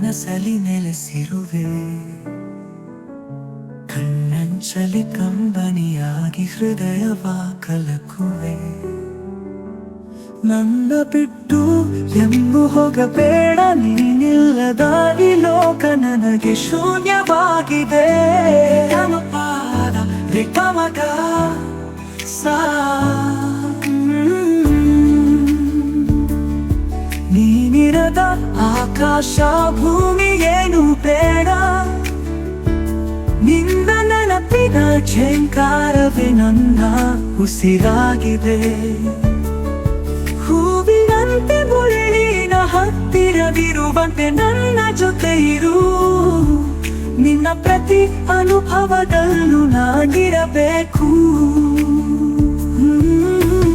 ಮನಸಲಿ ನೆಲೆಸಿರುವೆ. ಕಣ್ಣಂಚಲಿ ಕಂಬನಿಯಾಗಿ ಹೃದಯವ ಕಲಕುವೆ. ನನ್ನ ಬಿಟ್ಟು ಎಂಬು ಹೋಗಬೇಡ, ನೀನಿಲ್ಲದ ಈ ಲೋಕ ನನಗೆ ಶೂನ್ಯವಾಗಿದೆ. ಗಮಪಾದ ರಿಕಮಗ ಸಾ, ನೀನಿರದ ಆಕಾಶ ಭೂಮಿ ಏನು ಬೇಡ. ನಿನ್ನ ನೆನಪಿನ ಝೇಂಕಾರವೇ ನನ್ನ ಉಸಿರಾಗಿದೆ. ಹೂವಿನಂತೆ ಮುಳ್ಳಿನ ಹತ್ತಿರವಿರುವಂತೆ ನನ್ನ ಜೊತೆ ಇರು. ನಿನ್ನ ಪ್ರತಿ ಅನುಭವದಲ್ಲೂ ನಾನಿರಬೇಕು.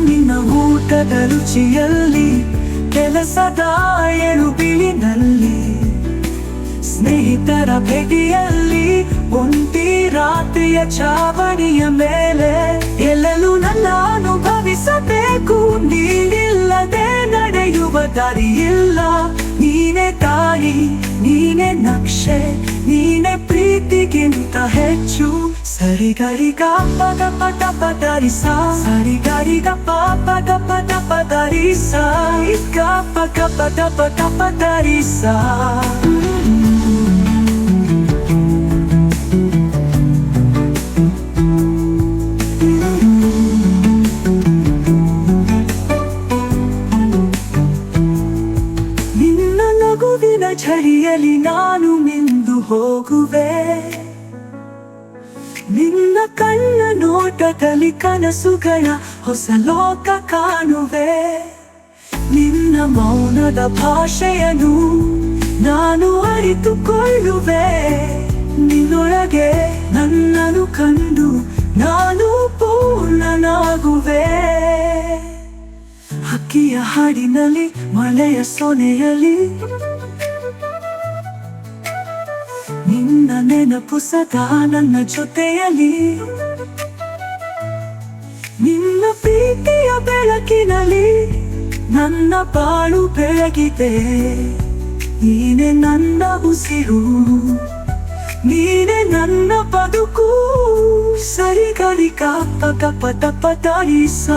ನಿನ್ನ ಊಟದ ರುಚಿಯಲ್ಲಿ, ಕೆಲಸದ ಎಳುಬಿಲಿನಲ್ಲಿ, ಸ್ನೇಹಿತರ ಭೇಟಿಯಲ್ಲಿ, ಒಂಟಿ ರಾತ್ರಿಯ ಚಾವಣಿಯ ಮೇಲೆ ಎಲ್ಲೆಲ್ಲೂ ನನ್ನ ಅನುಭವಿಸಬೇಕು. ನೀನಿಲ್ಲದೆ ನಡೆಯುವ ದಾರಿಯಿಲ್ಲ. ನೀನೇ ತಾಯಿ, ನೀನೇ ನಕ್ಷೆ, ನೀನೇ ಪ್ರೀತಿಗಿಂತ ಹೆಚ್ಚು. ಸರಿಗರಿಗ ಪದ ಪದ ಪದರಿಸ, ಸರಿಗರಿಗ ಪದ ಪದ ಪದರಿಸ, ಗಪ ಗಪ ದಪ ದಪ ದರಿಸ. ನಿನ್ನ ನಗುವಿನ ಝರಿಯಲ್ಲಿ ನಾನು ಮಿಂದು ಹೋಗುವೆ. ನಿನ್ನ ಕಣ್ಣ ನೋಟದಲ್ಲಿ ಕನಸುಗಳ ಹೊಸ ಲೋಕ ಕಾಣುವೆ. ನಿನ್ನ ಮೌನದ ಭಾಷೆಯನ್ನು ನಾನು ಅರಿತುಕೊಳ್ಳುವೆ. ನಿನ್ನೊಳಗೆ ನನ್ನನ್ನು ಕಂಡು ನಾನು ಪೂರ್ಣನಾಗುವೆ. ಹಕ್ಕಿಯ ಹಾಡಿನಲ್ಲಿ, ಮಳೆಯ ಸೊನೆಯಲ್ಲಿ, ನಿನ್ನ ನೆನಪು ಸದಾ ನನ್ನ ಜೊತೆಯಲ್ಲಿ. ನಿನ್ನ ಪ್ರೀತಿಯ ಬೆಳಕಿನಲ್ಲಿ ನನ್ನ ಬಾಳು ಬೆಳಗಿದೆ. ನೀನೆ ನನ್ನ ಉಸಿರು, ನೀನೆ ನನ್ನ ಬದುಕು. ಸರಿಗರಿಗ ಪದ ಪದ ಪದರಿಸ.